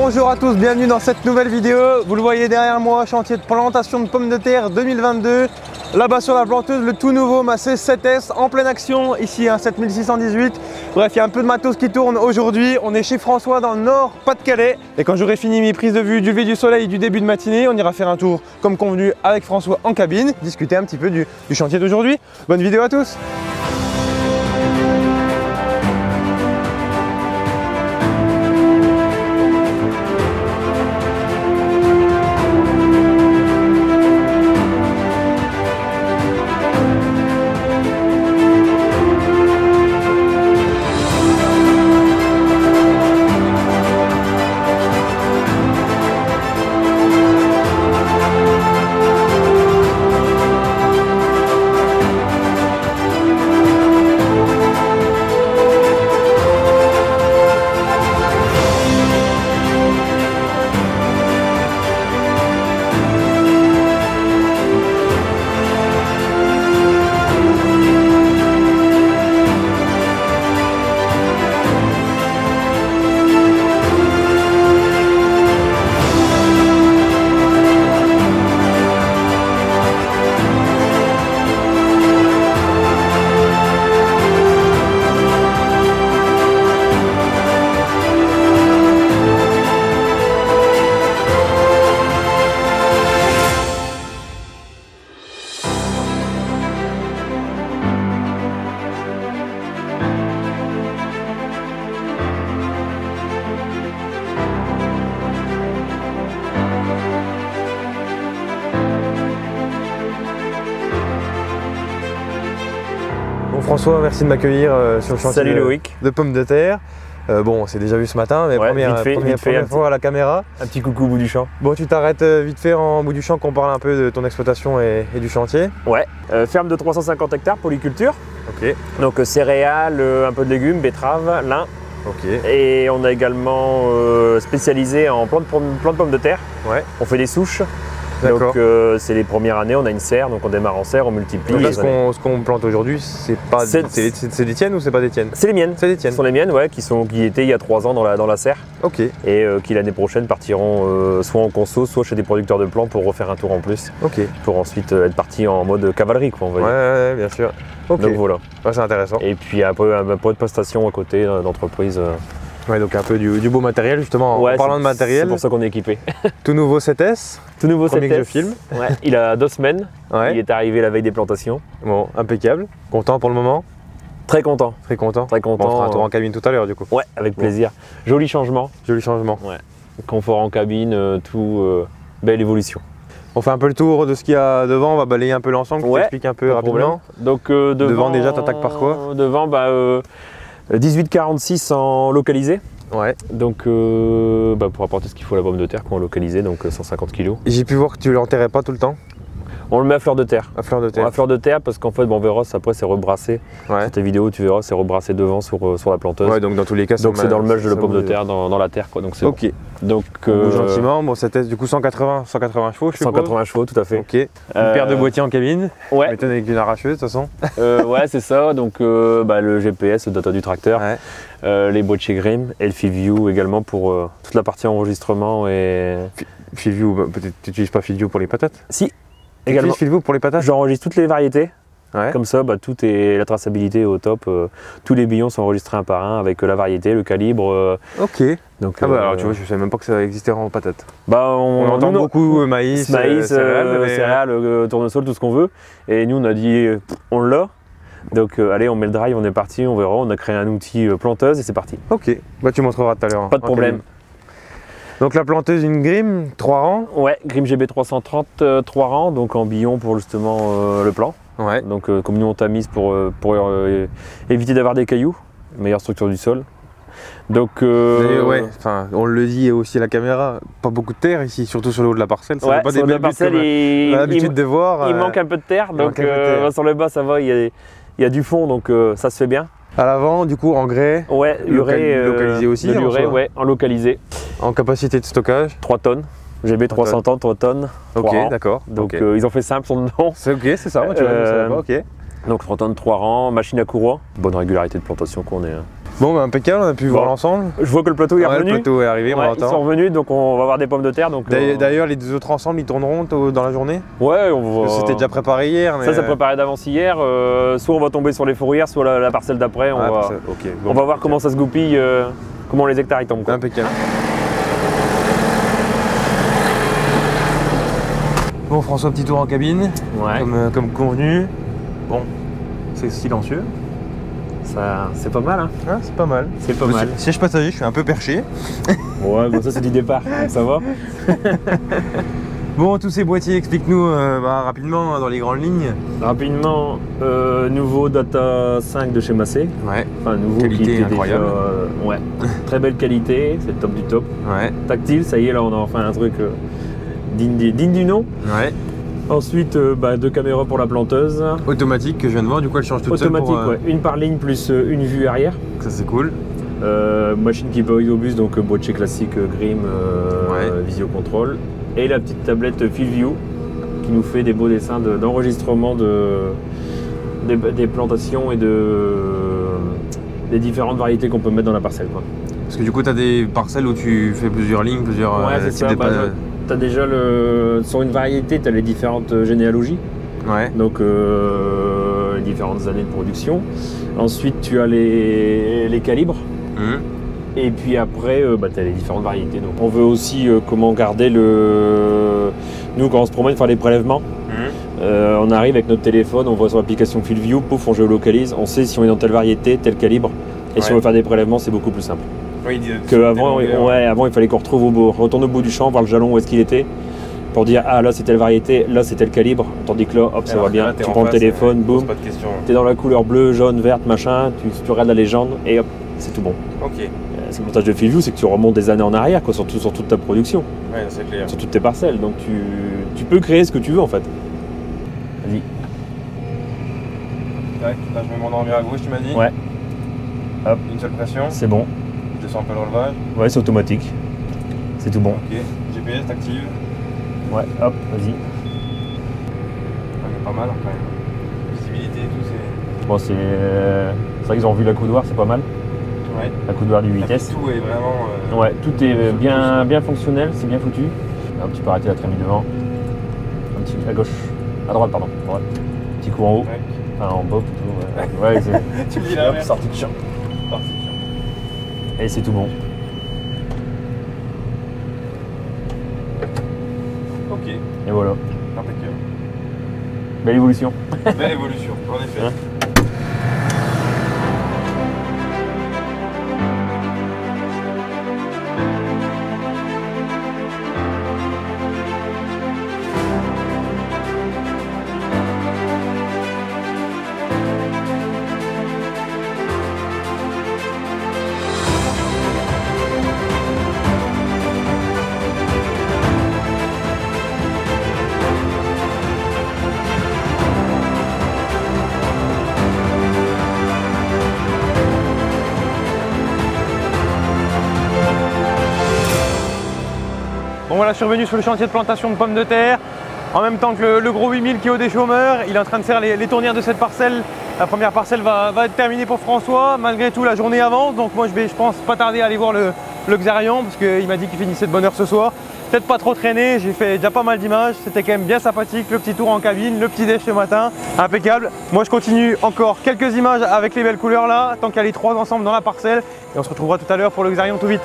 Bonjour à tous, bienvenue dans cette nouvelle vidéo. Vous le voyez derrière moi, chantier de plantation de pommes de terre 2022. Là-bas sur la planteuse, le tout nouveau Massey 7S en pleine action, ici 7618. Bref, il y a un peu de matos qui tourne aujourd'hui. On est chez François dans le nord, Pas-de-Calais. Et quand j'aurai fini mes prises de vue du lever du soleil du début de matinée, on ira faire un tour comme convenu avec François en cabine, discuter un petit peu du chantier d'aujourd'hui. Bonne vidéo à tous. François, merci de m'accueillir sur le chantier de pommes de terre. Bon, on s'est déjà vu ce matin, mais première fois à la caméra. Un petit coucou au bout du champ. Bon, tu t'arrêtes vite fait en bout du champ qu'on parle un peu de ton exploitation et du chantier. Ouais, ferme de 350 hectares, polyculture. Ok. Donc céréales, un peu de légumes, betteraves, lin. Ok. Et on a également spécialisé en plantes de pommes de terre. Ouais. On fait des souches. Donc c'est les premières années, on a une serre, donc on démarre en serre, on multiplie. Donc ce qu'on plante aujourd'hui, c'est des tiennes ou c'est pas des tiennes? C'est les miennes. C'est les tiennes. Ce sont les miennes, ouais, qui étaient il y a 3 ans dans la serre. Ok. Et qui l'année prochaine partiront soit en conso, soit chez des producteurs de plants pour refaire un tour en plus. Ok. Pour ensuite être parti en mode cavalerie, quoi, on va dire. Ouais, bien sûr. Ok. Donc voilà. Ouais, c'est intéressant. Et puis un peu de prestation à côté d'entreprise. Ouais, donc un peu du beau matériel justement. Ouais, en parlant de matériel, c'est pour ça qu'on est équipé. Tout nouveau 7S. Tout nouveau 7S. Que je filme. Ouais, il a 2 semaines. Ouais. Il est arrivé la veille des plantations. Bon, impeccable. Content pour le moment? Très content. Très content. Très content. Bon, on fera un tour en cabine tout à l'heure du coup. Ouais, avec plaisir. Joli changement. Joli changement. Ouais. Confort en cabine, belle évolution. On fait un peu le tour de ce qu'il y a devant, on va balayer un peu l'ensemble, tu expliques un peu rapidement. Donc devant déjà, t'attaques par quoi? Devant, 1846 en localisé. Ouais. Donc pour apporter ce qu'il faut à la pomme de terre qu'on a localisé, donc 150 kg. J'ai pu voir que tu ne l'enterrais pas tout le temps. On le met à fleur de terre. À fleur de terre. À fleur de terre parce qu'en fait, on verra, après c'est rebrassé. Ouais. Sur tes vidéos, tu verras, c'est rebrassé devant sur la planteuse. Ouais, donc dans tous les cas, donc c'est dans le mulch de la pomme de terre, dans la terre, quoi. Donc c'est ok. Bon. Donc gentiment, bon, c'était du coup 180 chevaux, je suppose. 180 chevaux, tout à fait. Ok. Une paire de boîtiers en cabine. Ouais. M'étonne avec une arracheuse de toute façon. Ouais, c'est ça. Donc le GPS, le data du tracteur. Ouais. Les boîtiers Grimm et le FieldView également pour toute la partie enregistrement et. FieldView, peut-être tu n'utilises pas FieldView pour les patates? Si. Également. FieldView pour les patates? J'enregistre toutes les variétés. Ouais. Comme ça, tout est, la traçabilité est au top. Tous les billons sont enregistrés un par un avec la variété, le calibre. Ok. Donc, alors tu vois, je ne savais même pas que ça existait en patates. On entend beaucoup maïs, céréales, tournesol, tout ce qu'on veut. Et nous, on a dit, on l'a. Donc allez, on met le drive, on est parti, on verra. On a créé un outil planteuse et c'est parti. Ok, tu montreras tout à l'heure. Pas de problème. Donc la planteuse, une Grimm, 3 rangs. Ouais, Grimm GB 330, 3 rangs, donc en billon pour justement le plan. Ouais. Donc comme nous on tamise pour éviter d'avoir des cailloux, meilleure structure du sol. Donc ouais, on le dit aussi à la caméra, pas beaucoup de terre ici, surtout sur le haut de la parcelle. Ça pas des belles buttes comme on a l'habitude de voir. Il manque un peu de terre, donc sur le bas ça va, il y a du fond, donc ça se fait bien. À l'avant, du coup, en grès, ouais, localisé aussi, ouais, en localisé. En capacité de stockage 3 tonnes. GB 330, 3 tonnes. Ok, d'accord. Donc ils ont fait simple son nom. C'est ok, c'est ça, moi tu vois, je savais pas, ok. Donc 3 tonnes, 3 rangs, machine à courroie. Bonne régularité de plantation qu'on est. Bon, bah, impeccable, on a pu voir l'ensemble. Je vois que le plateau est revenu. Le plateau est arrivé, on l'entend. Ils sont revenus, donc on va avoir des pommes de terre. D'ailleurs, les deux autres ensembles, ils tourneront dans la journée? Ouais, on va... C'était déjà préparé hier. Mais... Ça préparé d'avance hier. Soit on va tomber sur les fourrières, soit la parcelle d'après. On va voir comment ça se goupille, comment les hectares ils tombent. Quoi. Impeccable. Bon, François, petit tour en cabine, comme convenu. Bon, c'est silencieux. C'est pas mal, hein, c'est pas mal. C'est pas mal. Siège passager, je suis un peu perché. Ouais, bon, ça c'est du départ, donc ça va. Bon, tous ces boîtiers, explique-nous rapidement dans les grandes lignes. Rapidement, nouveau Data 5 de chez Massey. Ouais. Enfin, nouveau qualité incroyable. Déjà, ouais. Très belle qualité, c'est le top du top. Ouais. Tactile, ça y est, là on a enfin un truc digne du nom. Ouais. Ensuite, deux caméras pour la planteuse. Automatique que je viens de voir, du coup elle change toute seule. Automatique, ouais. Une par ligne plus une vue arrière. Ça c'est cool. Machine qui peut isobus, donc boîtier classique Grimm, visiocontrol. Et la petite tablette FieldView qui nous fait des beaux dessins d'enregistrement des plantations et des différentes variétés qu'on peut mettre dans la parcelle. Quoi. Parce que du coup tu as des parcelles où tu fais plusieurs lignes, plusieurs types de tu as déjà sur une variété, tu as les différentes généalogies. Ouais. Donc les différentes années de production. Ensuite tu as les calibres. Et puis après, tu as les différentes variétés. Donc on veut aussi comment garder Nous, quand on se promène faire les prélèvements, on arrive avec notre téléphone, on voit sur l'application FieldView, pouf, on géolocalise, on sait si on est dans telle variété, tel calibre. Et si on veut faire des prélèvements, c'est beaucoup plus simple. Oui, avant, il fallait qu'on retourne au bout du champ, voir le jalon où est-ce qu'il était, pour dire ah là c'est telle variété, là c'est tel calibre, tandis que là hop ça va bien, tu prends le téléphone, boum, tu es dans la couleur bleue, jaune, verte, machin, tu regardes la légende et hop, c'est tout bon. Ok. L'avantage de FieldView, c'est que tu remontes des années en arrière, quoi, sur toute ta production, c'est clair. sur toutes tes parcelles, donc tu peux créer ce que tu veux en fait. Vas-y. Là je mets mon envers à gauche, tu m'as dit. Ouais. Hop. Une seule pression. C'est bon. Je descends un peu le relevage. Ouais, c'est automatique. C'est tout bon. Ok. GPS active. Ouais, hop, vas-y. Pas mal quand même. Visibilité et tout, c'est... Bon, c'est vrai qu'ils ont vu la coudoir, c'est pas mal. Ouais. La coudoir du vitesse. Tout est vraiment... Ouais, tout est bien fonctionnel, c'est bien foutu. Hop, tu peux arrêter la trémie devant. Un petit à gauche. À droite, pardon. Ouais. Petit coup en haut. Ouais. Enfin, en bas plutôt. Ouais, tu me dis là. Hop, sortie de champ. Et c'est tout bon. Ok. Et voilà. Impeccable. Belle évolution. Belle évolution, en effet. Bon voilà, je suis revenu sur le chantier de plantation de pommes de terre. En même temps que le gros 8000 qui est au déchaumeur, il est en train de faire les tournières de cette parcelle. La première parcelle va être terminée pour François. Malgré tout, la journée avance, donc moi je vais, je pense, pas tarder à aller voir le Xarion parce qu'il m'a dit qu'il finissait de bonne heure ce soir. Peut-être pas trop traîner, j'ai fait déjà pas mal d'images, c'était quand même bien sympathique, le petit tour en cabine, le petit déj ce matin, impeccable. Moi je continue encore quelques images avec les belles couleurs là, tant qu'il y a les trois ensemble dans la parcelle, et on se retrouvera tout à l'heure pour le Xarion tout vite.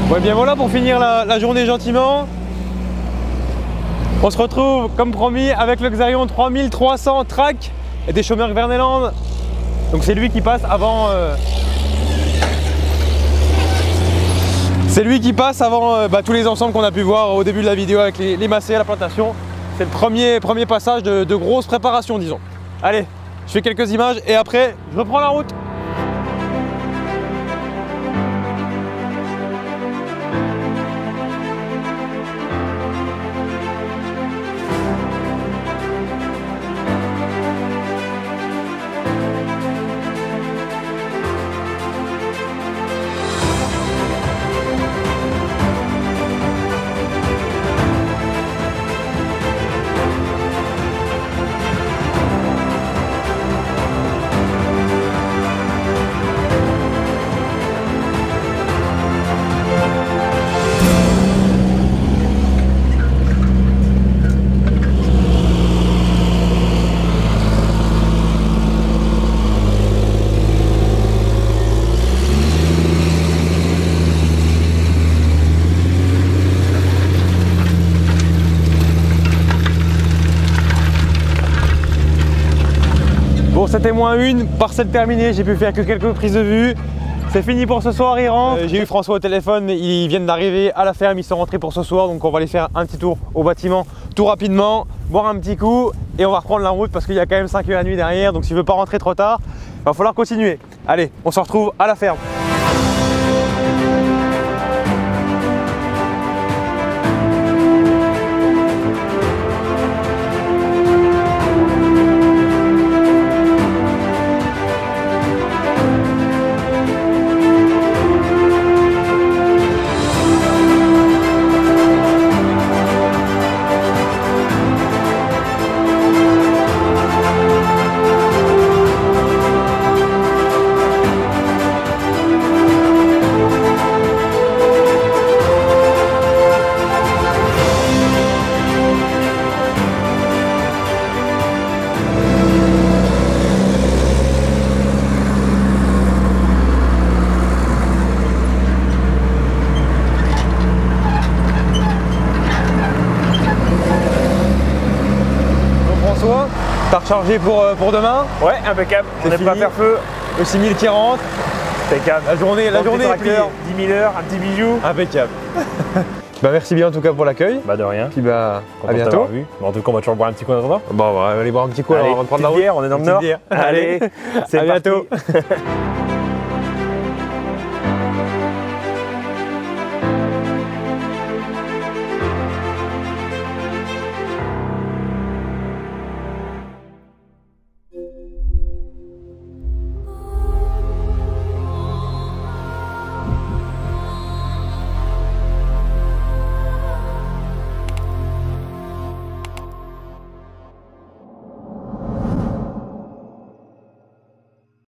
Ouais, bien voilà pour finir la journée gentiment. On se retrouve comme promis avec le Xarion 3300 Track et des chômeurs Verneland Donc c'est lui qui passe avant. C'est lui qui passe avant tous les ensembles qu'on a pu voir au début de la vidéo avec les macets à la plantation. C'est le premier passage de grosse préparation, disons. Allez, je fais quelques images et après, je reprends la route. Bon, c'était -1, parcelle terminée, j'ai pu faire que quelques prises de vue. C'est fini pour ce soir, il rentre. J'ai eu François au téléphone, mais ils viennent d'arriver à la ferme, ils sont rentrés pour ce soir, donc on va aller faire un petit tour au bâtiment tout rapidement, boire un petit coup et on va reprendre la route parce qu'il y a quand même 5 heures la nuit derrière, donc si je veux pas rentrer trop tard, il va falloir continuer. Allez, on se retrouve à la ferme. T'as rechargé pour demain? Ouais, impeccable. On n'est pas à faire feu. Le 6000 qui rentre. Impeccable. La journée est pliée. 10 000 heures, un petit bijou. Impeccable. Bah merci bien en tout cas pour l'accueil. Bah de rien. Puis bah Content à bientôt. Vu. Bon, en tout cas, on va toujours boire un petit coup en attendant. Bon, on va aller boire un petit coup Allez, avant de prendre la route. Bière, on est dans le nord. Bière. Allez, c'est à bientôt.